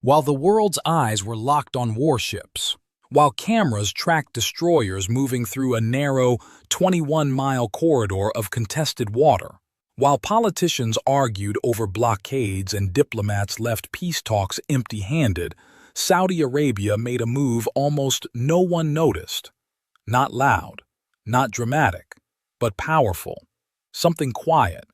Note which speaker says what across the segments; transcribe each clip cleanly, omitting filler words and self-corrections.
Speaker 1: while the world's eyes were locked on warships, while cameras tracked destroyers moving through a narrow 21-mile corridor of contested water, while politicians argued over blockades and diplomats left peace talks empty-handed, Saudi Arabia made a move almost no one noticed. Not loud, not dramatic, but powerful. Something quiet,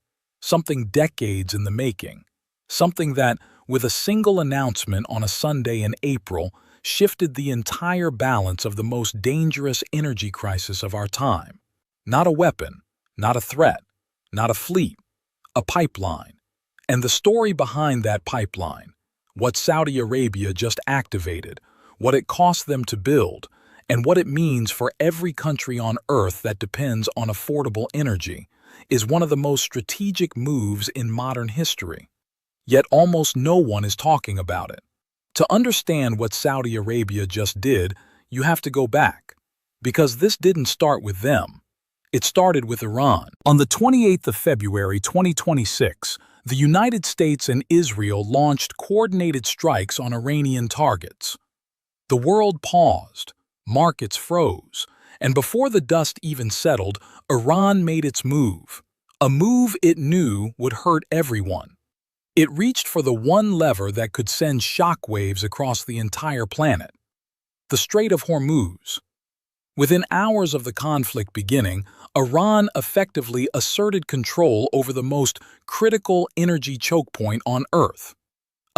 Speaker 1: something decades in the making, something that, with a single announcement on a Sunday in April, shifted the entire balance of the most dangerous energy crisis of our time. Not a weapon, not a threat, not a fleet, a pipeline. And the story behind that pipeline, what Saudi Arabia just activated, what it cost them to build, and what it means for every country on Earth that depends on affordable energy, is one of the most strategic moves in modern history. Yet almost no one is talking about it. To understand what Saudi Arabia just did, you have to go back. Because this didn't start with them. It started with Iran. On the 28th of February 2026, the United States and Israel launched coordinated strikes on Iranian targets. The world paused, markets froze, and before the dust even settled, Iran made its move. A move it knew would hurt everyone. It reached for the one lever that could send shockwaves across the entire planet: the Strait of Hormuz. Within hours of the conflict beginning, Iran effectively asserted control over the most critical energy chokepoint on Earth.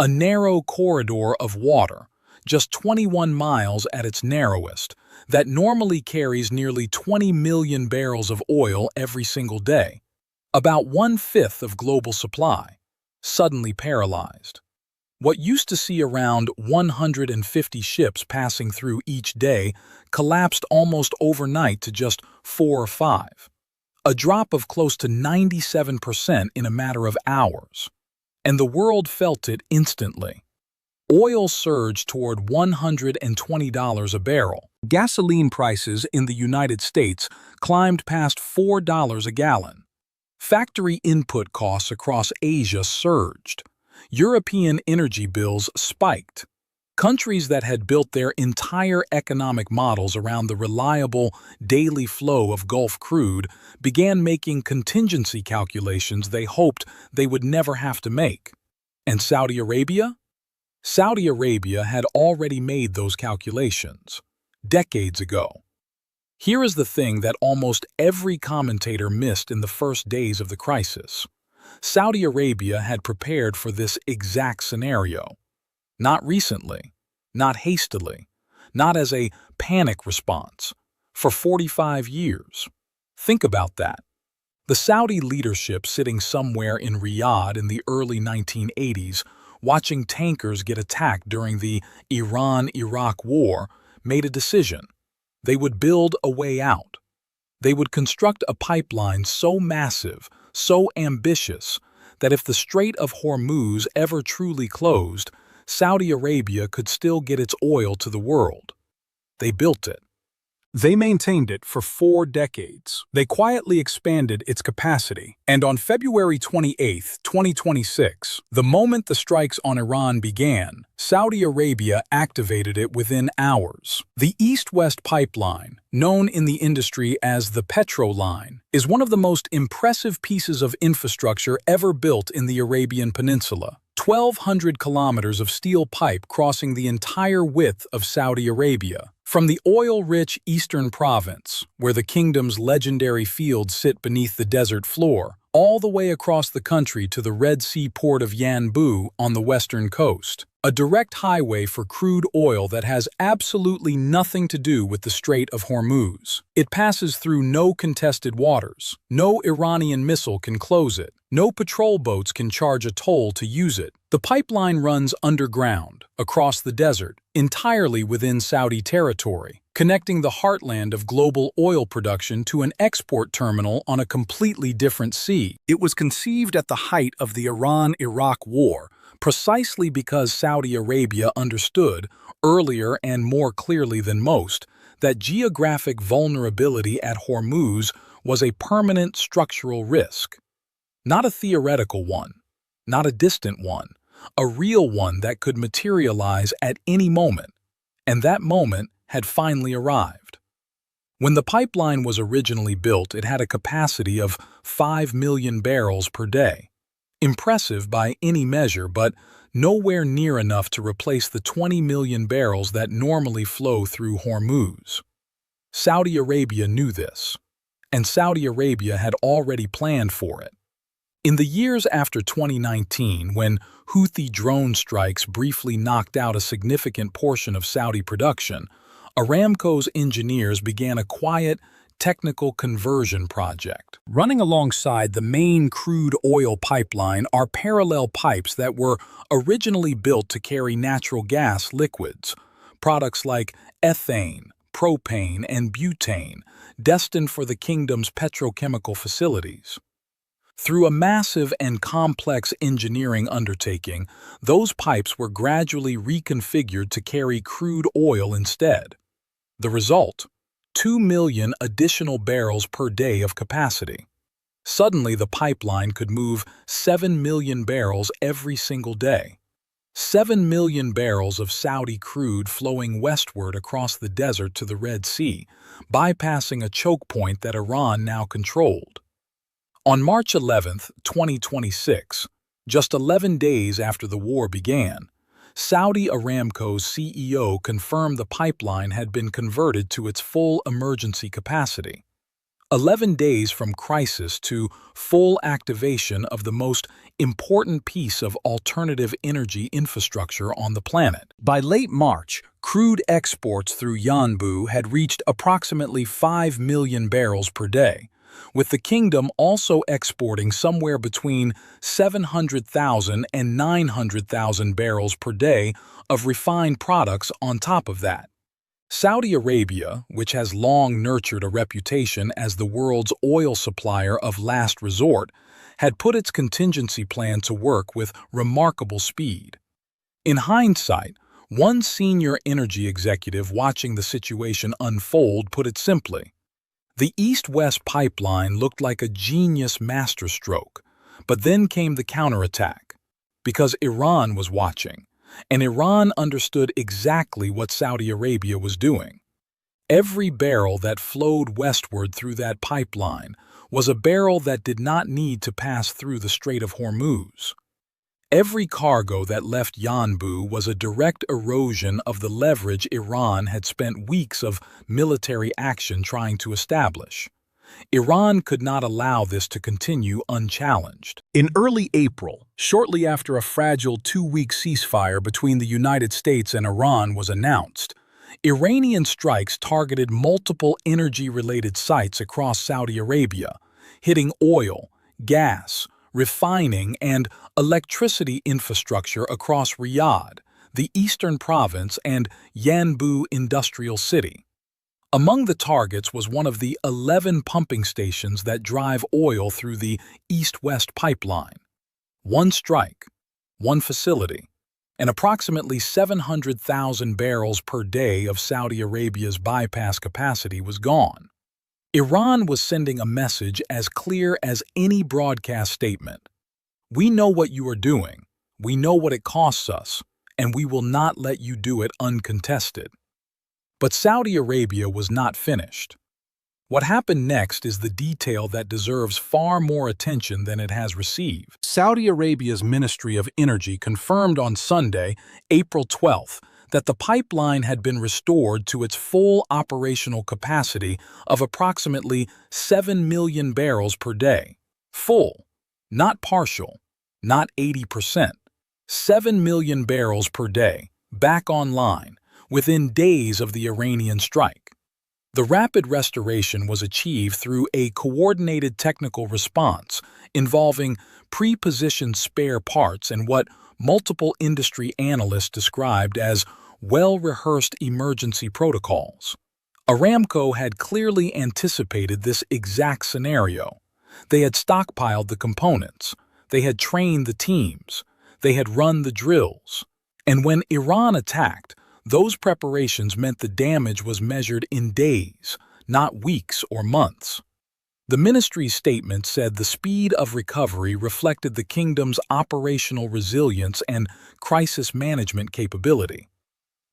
Speaker 1: A narrow corridor of water, just 21 miles at its narrowest, that normally carries nearly 20 million barrels of oil every single day, about 1/5 of global supply, suddenly paralyzed. What used to see around 150 ships passing through each day collapsed almost overnight to just 4 or 5, a drop of close to 97% in a matter of hours. And the world felt it instantly. Oil surged toward $120 a barrel. Gasoline prices in the United States climbed past $4 a gallon. Factory input costs across Asia surged. European energy bills spiked. Countries that had built their entire economic models around the reliable daily flow of Gulf crude began making contingency calculations they hoped they would never have to make. And Saudi Arabia? Saudi Arabia had already made those calculations, decades ago. Here is the thing that almost every commentator missed in the first days of the crisis. Saudi Arabia had prepared for this exact scenario. Not recently, not hastily, not as a panic response. For 45 years. Think about that. The Saudi leadership sitting somewhere in Riyadh in the early 1980s, watching tankers get attacked during the Iran-Iraq War, made a decision. They would build a way out. They would construct a pipeline so massive, so ambitious, that if the Strait of Hormuz ever truly closed, Saudi Arabia could still get its oil to the world. They built it. They maintained it for 4 decades. They quietly expanded its capacity. And on February 28, 2026, the moment the strikes on Iran began, Saudi Arabia activated it within hours. The East-West pipeline, known in the industry as the Petro Line, is one of the most impressive pieces of infrastructure ever built in the Arabian Peninsula. 1,200 kilometers of steel pipe crossing the entire width of Saudi Arabia. From the oil-rich eastern province, where the kingdom's legendary fields sit beneath the desert floor, all the way across the country to the Red Sea port of Yanbu on the western coast. A direct highway for crude oil that has absolutely nothing to do with the Strait of Hormuz. It passes through no contested waters. No Iranian missile can close it. No patrol boats can charge a toll to use it. The pipeline runs underground, across the desert, entirely within Saudi territory, connecting the heartland of global oil production to an export terminal on a completely different sea. It was conceived at the height of the Iran-Iraq War, precisely because Saudi Arabia understood, earlier and more clearly than most, that geographic vulnerability at Hormuz was a permanent structural risk. Not a theoretical one, not a distant one, a real one that could materialize at any moment, and that moment had finally arrived. When the pipeline was originally built, it had a capacity of 5 million barrels per day. Impressive by any measure, but nowhere near enough to replace the 20 million barrels that normally flow through Hormuz. Saudi Arabia knew this, and Saudi Arabia had already planned for it. In the years after 2019, when Houthi drone strikes briefly knocked out a significant portion of Saudi production, Aramco's engineers began a quiet, technical conversion project. Running alongside the main crude oil pipeline are parallel pipes that were originally built to carry natural gas liquids, products like ethane, propane, and butane, destined for the kingdom's petrochemical facilities. Through a massive and complex engineering undertaking, those pipes were gradually reconfigured to carry crude oil instead. The result? 2 million additional barrels per day of capacity. Suddenly, the pipeline could move 7 million barrels every single day. 7 million barrels of Saudi crude flowing westward across the desert to the Red Sea, bypassing a choke point that Iran now controlled. On March 11, 2026, just 11 days after the war began, Saudi Aramco's CEO confirmed the pipeline had been converted to its full emergency capacity. 11 days from crisis to full activation of the most important piece of alternative energy infrastructure on the planet. By late March, crude exports through Yanbu had reached approximately 5 million barrels per day, with the kingdom also exporting somewhere between 700,000 and 900,000 barrels per day of refined products on top of that. Saudi Arabia, which has long nurtured a reputation as the world's oil supplier of last resort, had put its contingency plan to work with remarkable speed. In hindsight, one senior energy executive watching the situation unfold put it simply: the East-West pipeline looked like a genius masterstroke, but then came the counterattack, because Iran was watching, and Iran understood exactly what Saudi Arabia was doing. Every barrel that flowed westward through that pipeline was a barrel that did not need to pass through the Strait of Hormuz. Every cargo that left Yanbu was a direct erosion of the leverage Iran had spent weeks of military action trying to establish. Iran could not allow this to continue unchallenged. In early April, shortly after a fragile 2-week ceasefire between the United States and Iran was announced, Iranian strikes targeted multiple energy-related sites across Saudi Arabia, hitting oil, gas, refining, and electricity infrastructure across Riyadh, the eastern province, and Yanbu industrial city. Among the targets was one of the 11 pumping stations that drive oil through the East-West pipeline. One strike, one facility, and approximately 700,000 barrels per day of Saudi Arabia's bypass capacity was gone. Iran was sending a message as clear as any broadcast statement: we know what you are doing, we know what it costs us, and we will not let you do it uncontested. But Saudi Arabia was not finished. What happened next is the detail that deserves far more attention than it has received. Saudi Arabia's Ministry of Energy confirmed on Sunday, April 12th, that the pipeline had been restored to its full operational capacity of approximately 7 million barrels per day. Full, not partial, not 80%. 7 million barrels per day, back online, within days of the Iranian strike. The rapid restoration was achieved through a coordinated technical response involving pre-positioned spare parts and what multiple industry analysts described as well-rehearsed emergency protocols. Aramco had clearly anticipated this exact scenario. They had stockpiled the components, they had trained the teams, they had run the drills. And when Iran attacked, those preparations meant the damage was measured in days, not weeks or months. The ministry's statement said the speed of recovery reflected the kingdom's operational resilience and crisis management capability.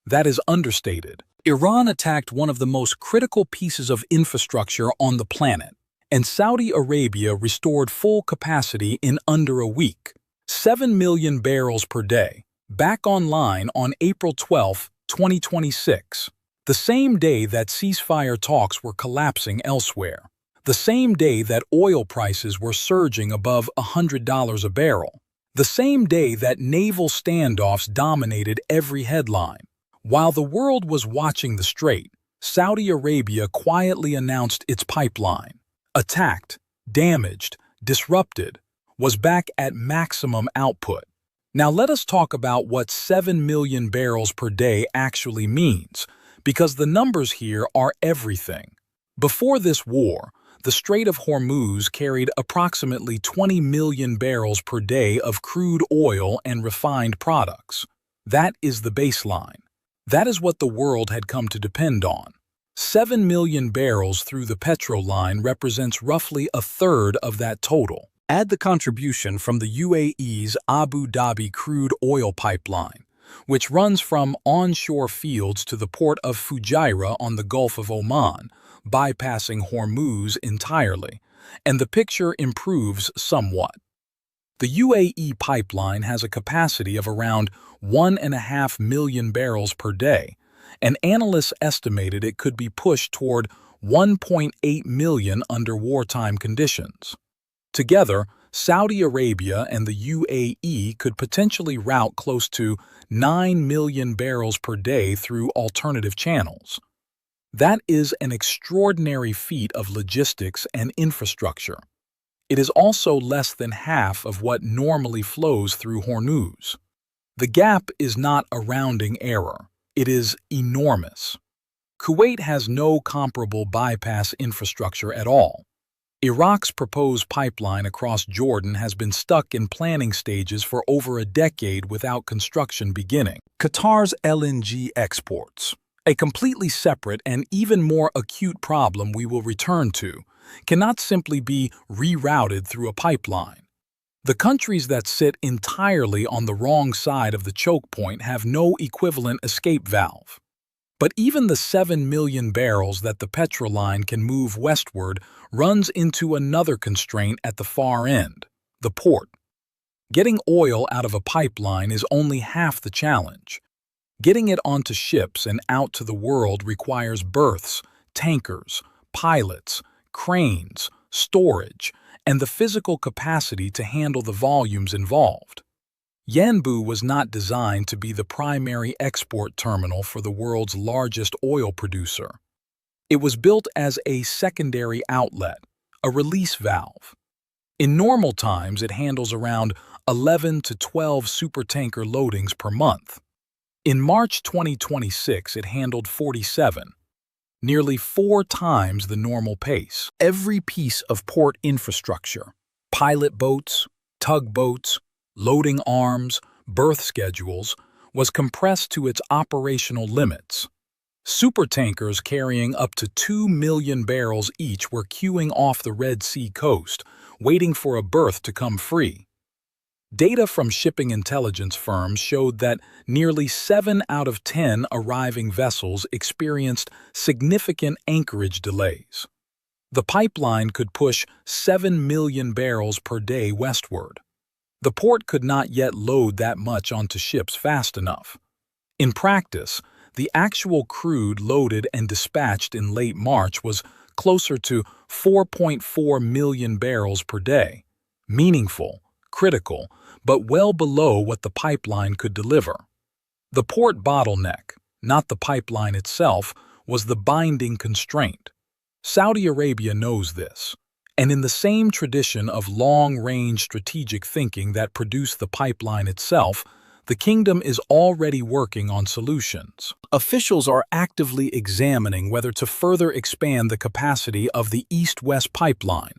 Speaker 1: That is understated. Iran attacked one of the most critical pieces of infrastructure on the planet, and Saudi Arabia restored full capacity in under a week. 7 million barrels per day, back online on April 12, 2026, the same day that ceasefire talks were collapsing elsewhere, the same day that oil prices were surging above $100 a barrel, the same day that naval standoffs dominated every headline. While the world was watching the Strait, Saudi Arabia quietly announced its pipeline, attacked, damaged, disrupted, was back at maximum output. Now let us talk about what 7 million barrels per day actually means, because the numbers here are everything. Before this war, the Strait of Hormuz carried approximately 20 million barrels per day of crude oil and refined products. That is the baseline. That is what the world had come to depend on. 7 million barrels through the petrol line represents roughly a third of that total. Add the contribution from the UAE's Abu Dhabi crude oil pipeline, which runs from onshore fields to the port of Fujairah on the Gulf of Oman, bypassing Hormuz entirely, and the picture improves somewhat. The UAE pipeline has a capacity of around 1.5 million barrels per day, and analysts estimated it could be pushed toward 1.8 million under wartime conditions. Together, Saudi Arabia and the UAE could potentially route close to 9 million barrels per day through alternative channels. That is an extraordinary feat of logistics and infrastructure. It is also less than half of what normally flows through Hormuz. The gap is not a rounding error. It is enormous. Kuwait has no comparable bypass infrastructure at all. Iraq's proposed pipeline across Jordan has been stuck in planning stages for over a decade without construction beginning. Qatar's LNG exports, a completely separate and even more acute problem we will return to, cannot simply be rerouted through a pipeline. The countries that sit entirely on the wrong side of the choke point have no equivalent escape valve. But even the 7 million barrels that the petrol line can move westward runs into another constraint at the far end, the port. Getting oil out of a pipeline is only half the challenge. Getting it onto ships and out to the world requires berths, tankers, pilots, cranes, storage, and the physical capacity to handle the volumes involved. Yanbu was not designed to be the primary export terminal for the world's largest oil producer. It was built as a secondary outlet, a release valve. In normal times, it handles around 11 to 12 supertanker loadings per month. In March 2026, it handled 47, nearly 4 times the normal pace. Every piece of port infrastructure, pilot boats, tugboats, loading arms, berth schedules, was compressed to its operational limits. Supertankers carrying up to 2 million barrels each were queuing off the Red Sea coast, waiting for a berth to come free. Data from shipping intelligence firms showed that nearly 7 out of 10 arriving vessels experienced significant anchorage delays. The pipeline could push 7 million barrels per day westward. The port could not yet load that much onto ships fast enough. In practice, the actual crude loaded and dispatched in late March was closer to 4.4 million barrels per day. Meaningful, critical, but well below what the pipeline could deliver. The port bottleneck, not the pipeline itself, was the binding constraint. Saudi Arabia knows this. And in the same tradition of long-range strategic thinking that produced the pipeline itself, the kingdom is already working on solutions. Officials are actively examining whether to further expand the capacity of the East-West pipeline,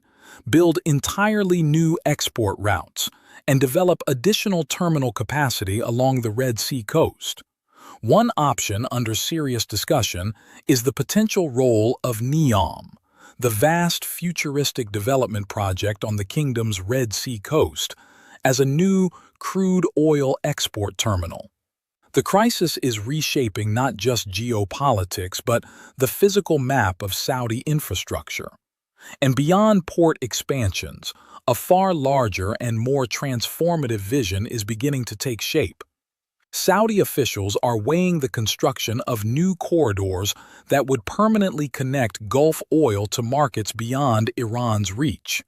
Speaker 1: build entirely new export routes, and develop additional terminal capacity along the Red Sea coast. One option under serious discussion is the potential role of NEOM, the vast futuristic development project on the kingdom's Red Sea coast, as a new crude oil export terminal. The crisis is reshaping not just geopolitics, but the physical map of Saudi infrastructure. And beyond port expansions, a far larger and more transformative vision is beginning to take shape. Saudi officials are weighing the construction of new corridors that would permanently connect Gulf oil to markets beyond Iran's reach.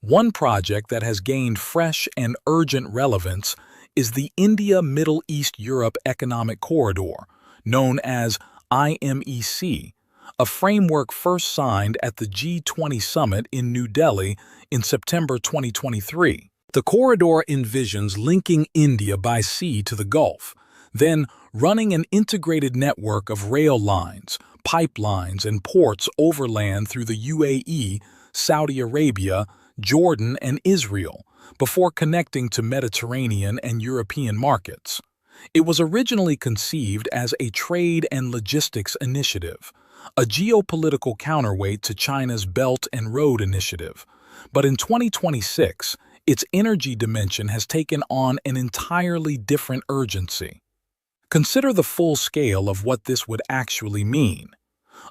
Speaker 1: One project that has gained fresh and urgent relevance is the India-Middle East-Europe Economic Corridor, known as IMEC, a framework first signed at the G20 summit in New Delhi in September 2023. The corridor envisions linking India by sea to the Gulf, then running an integrated network of rail lines, pipelines, and ports overland through the UAE, Saudi Arabia, Jordan, and Israel, before connecting to Mediterranean and European markets. It was originally conceived as a trade and logistics initiative, a geopolitical counterweight to China's Belt and Road Initiative. But in 2026, its energy dimension has taken on an entirely different urgency. Consider the full scale of what this would actually mean.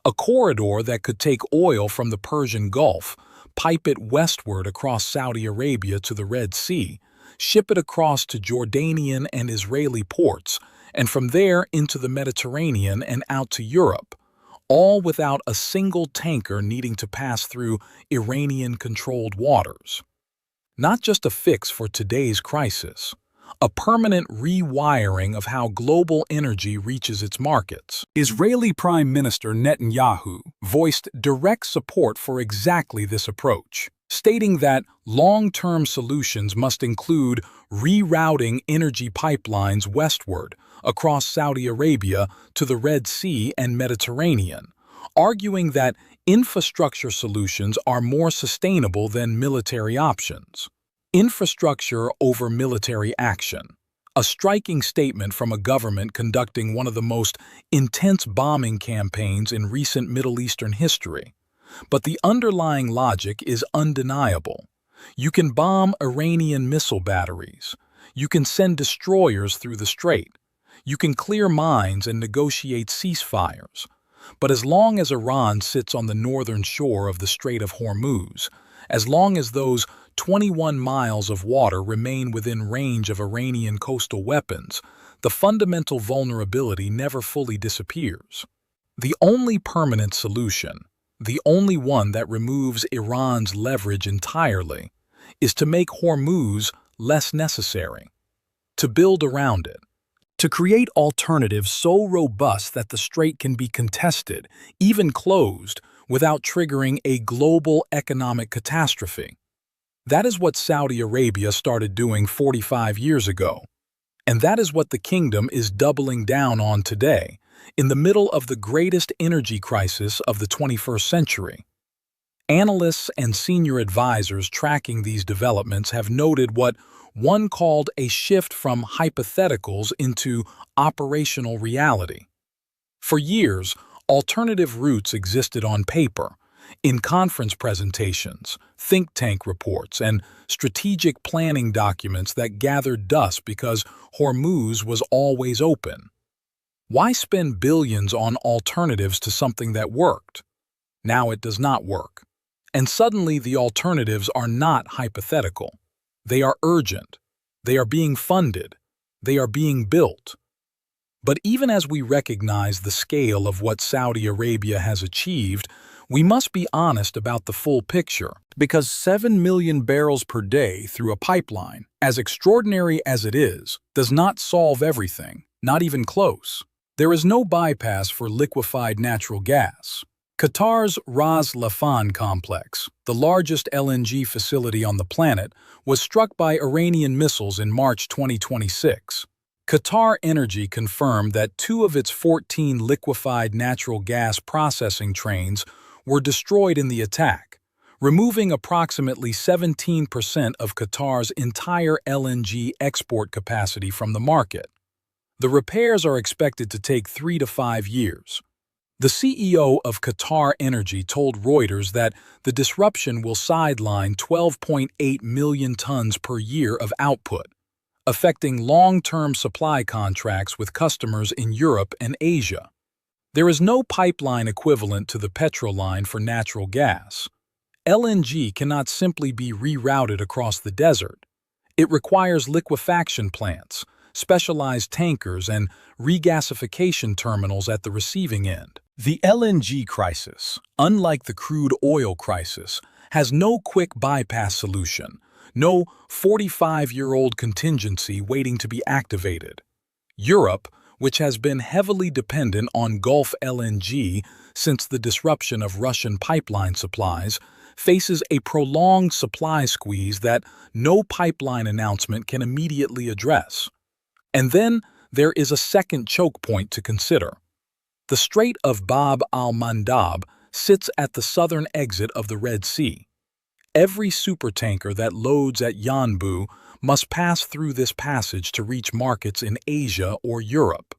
Speaker 1: A corridor that could take oil from the Persian Gulf, pipe it westward across Saudi Arabia to the Red Sea, ship it across to Jordanian and Israeli ports, and from there into the Mediterranean and out to Europe, all without a single tanker needing to pass through Iranian-controlled waters. Not just a fix for today's crisis, a permanent rewiring of how global energy reaches its markets. Israeli Prime Minister Netanyahu voiced direct support for exactly this approach, stating that long-term solutions must include rerouting energy pipelines westward across Saudi Arabia to the Red Sea and Mediterranean, arguing that infrastructure solutions are more sustainable than military options. Infrastructure over military action, a striking statement from a government conducting one of the most intense bombing campaigns in recent Middle Eastern history. But the underlying logic is undeniable. You can bomb Iranian missile batteries. You can send destroyers through the strait. You can clear mines and negotiate ceasefires. But as long as Iran sits on the northern shore of the Strait of Hormuz, as long as those 21 miles of water remain within range of Iranian coastal weapons, the fundamental vulnerability never fully disappears. The only permanent solution, the only one that removes Iran's leverage entirely, is to make Hormuz less necessary, to build around it, to create alternatives so robust that the strait can be contested, even closed, without triggering a global economic catastrophe. That is what Saudi Arabia started doing 45 years ago. And that is what the kingdom is doubling down on today, in the middle of the greatest energy crisis of the 21st century. Analysts and senior advisors tracking these developments have noted what one called a shift from hypotheticals into operational reality. For years, alternative routes existed on paper, in conference presentations, think tank reports, and strategic planning documents that gathered dust because Hormuz was always open. Why spend billions on alternatives to something that worked? Now it does not work. And suddenly the alternatives are not hypothetical. They are urgent. They are being funded. They are being built. But even as we recognize the scale of what Saudi Arabia has achieved, we must be honest about the full picture, because 7 million barrels per day through a pipeline, as extraordinary as it is, does not solve everything, not even close. There is no bypass for liquefied natural gas. Qatar's Ras Laffan complex, the largest LNG facility on the planet, was struck by Iranian missiles in March 2026. Qatar Energy confirmed that 2 of its 14 liquefied natural gas processing trains were destroyed in the attack, removing approximately 17% of Qatar's entire LNG export capacity from the market. The repairs are expected to take 3 to 5 years. The CEO of Qatar Energy told Reuters that the disruption will sideline 12.8 million tons per year of output, affecting long-term supply contracts with customers in Europe and Asia. There is no pipeline equivalent to the petrol line for natural gas. LNG cannot simply be rerouted across the desert. It requires liquefaction plants, specialized tankers, and regasification terminals at the receiving end. The LNG crisis, unlike the crude oil crisis, has no quick bypass solution, no 45-year-old contingency waiting to be activated. Europe, which has been heavily dependent on Gulf LNG since the disruption of Russian pipeline supplies, faces a prolonged supply squeeze that no pipeline announcement can immediately address. And then there is a second choke point to consider. The Strait of Bab al-Mandab sits at the southern exit of the Red Sea. Every supertanker that loads at Yanbu must pass through this passage to reach markets in Asia or Europe.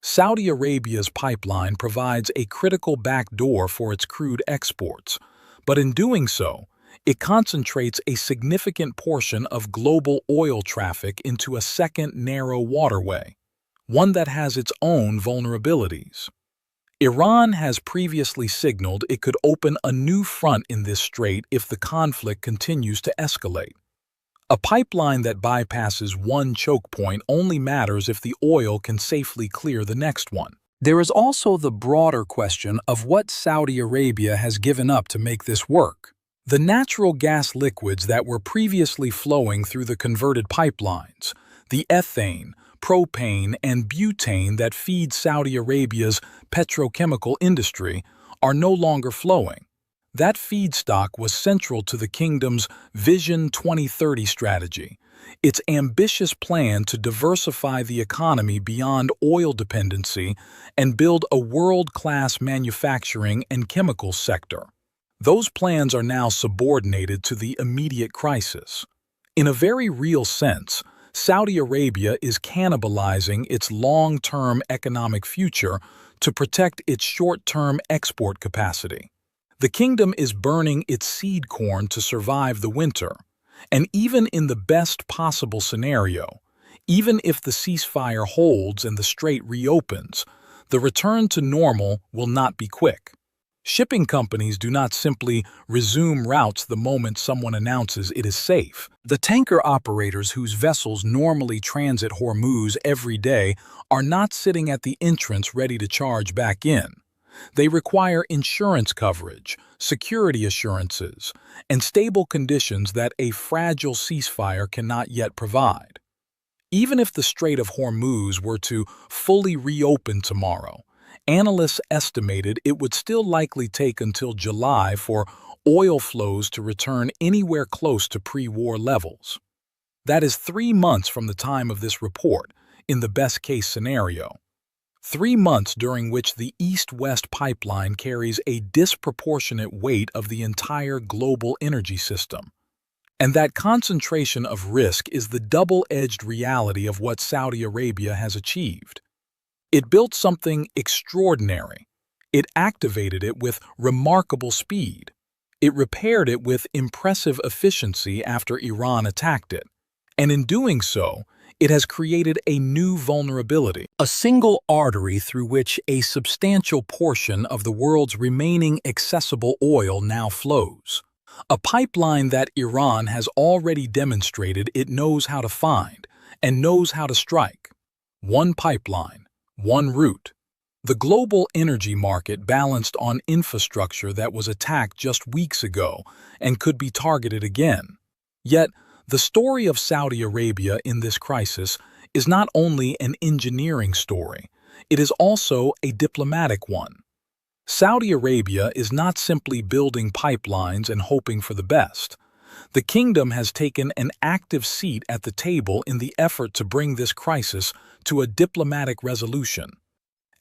Speaker 1: Saudi Arabia's pipeline provides a critical backdoor for its crude exports, but in doing so, it concentrates a significant portion of global oil traffic into a second narrow waterway, one that has its own vulnerabilities. Iran has previously signaled it could open a new front in this strait if the conflict continues to escalate. A pipeline that bypasses one choke point only matters if the oil can safely clear the next one. There is also the broader question of what Saudi Arabia has given up to make this work. The natural gas liquids that were previously flowing through the converted pipelines, the ethane, propane, and butane that feed Saudi Arabia's petrochemical industry, are no longer flowing. That feedstock was central to the kingdom's Vision 2030 strategy, its ambitious plan to diversify the economy beyond oil dependency and build a world-class manufacturing and chemicals sector. Those plans are now subordinated to the immediate crisis. In a very real sense, Saudi Arabia is cannibalizing its long-term economic future to protect its short-term export capacity. The kingdom is burning its seed corn to survive the winter, and even in the best possible scenario, even if the ceasefire holds and the strait reopens, the return to normal will not be quick. Shipping companies do not simply resume routes the moment someone announces it is safe. The tanker operators whose vessels normally transit Hormuz every day are not sitting at the entrance ready to charge back in. They require insurance coverage, security assurances, and stable conditions that a fragile ceasefire cannot yet provide. Even if the Strait of Hormuz were to fully reopen tomorrow, analysts estimated it would still likely take until July for oil flows to return anywhere close to pre-war levels. That is 3 months from the time of this report, in the best-case scenario. 3 months during which the East-West pipeline carries a disproportionate weight of the entire global energy system. And that concentration of risk is the double-edged reality of what Saudi Arabia has achieved. It built something extraordinary. It activated it with remarkable speed. It repaired it with impressive efficiency after Iran attacked it. And in doing so, it has created a new vulnerability, a single artery through which a substantial portion of the world's remaining accessible oil now flows. A pipeline that Iran has already demonstrated it knows how to find and knows how to strike. One pipeline, one route. The global energy market balanced on infrastructure that was attacked just weeks ago and could be targeted again. Yet, the story of Saudi Arabia in this crisis is not only an engineering story, it is also a diplomatic one. Saudi Arabia is not simply building pipelines and hoping for the best. The kingdom has taken an active seat at the table in the effort to bring this crisis to a diplomatic resolution.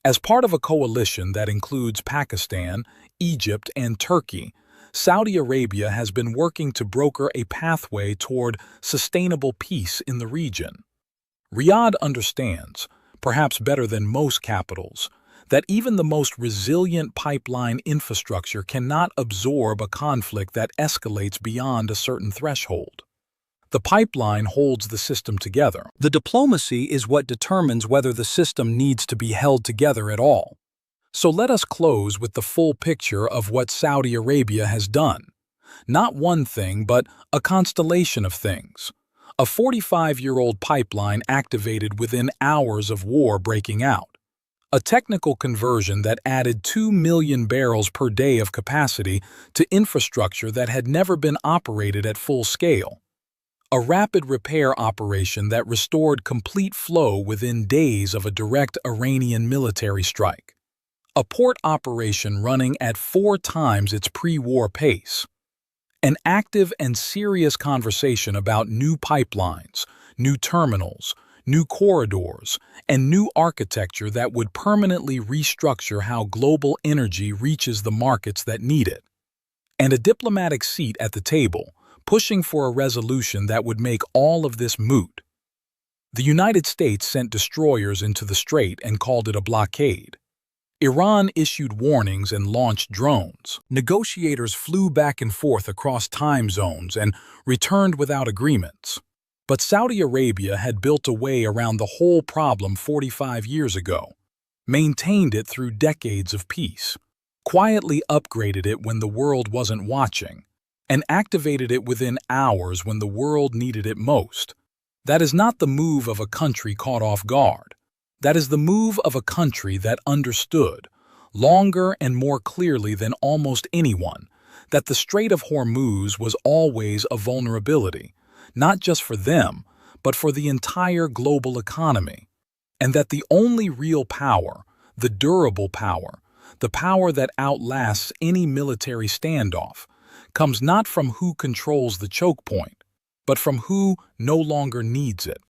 Speaker 1: As part of a coalition that includes Pakistan, Egypt, and Turkey, Saudi Arabia has been working to broker a pathway toward sustainable peace in the region. Riyadh understands, perhaps better than most capitals, that even the most resilient pipeline infrastructure cannot absorb a conflict that escalates beyond a certain threshold. The pipeline holds the system together. The diplomacy is what determines whether the system needs to be held together at all. So let us close with the full picture of what Saudi Arabia has done. Not one thing, but a constellation of things. A 45-year-old pipeline activated within hours of war breaking out. A technical conversion that added 2 million barrels per day of capacity to infrastructure that had never been operated at full scale. A rapid repair operation that restored complete flow within days of a direct Iranian military strike. A port operation running at 4 times its pre-war pace. An active and serious conversation about new pipelines, new terminals, new corridors, and new architecture that would permanently restructure how global energy reaches the markets that need it. And a diplomatic seat at the table, pushing for a resolution that would make all of this moot. The United States sent destroyers into the strait and called it a blockade. Iran issued warnings and launched drones. Negotiators flew back and forth across time zones and returned without agreements. But Saudi Arabia had built a way around the whole problem 45 years ago, maintained it through decades of peace, quietly upgraded it when the world wasn't watching, and activated it within hours when the world needed it most. That is not the move of a country caught off guard. That is the move of a country that understood, longer and more clearly than almost anyone, that the Strait of Hormuz was always a vulnerability, not just for them, but for the entire global economy, and that the only real power, the durable power, the power that outlasts any military standoff, comes not from who controls the choke point, but from who no longer needs it.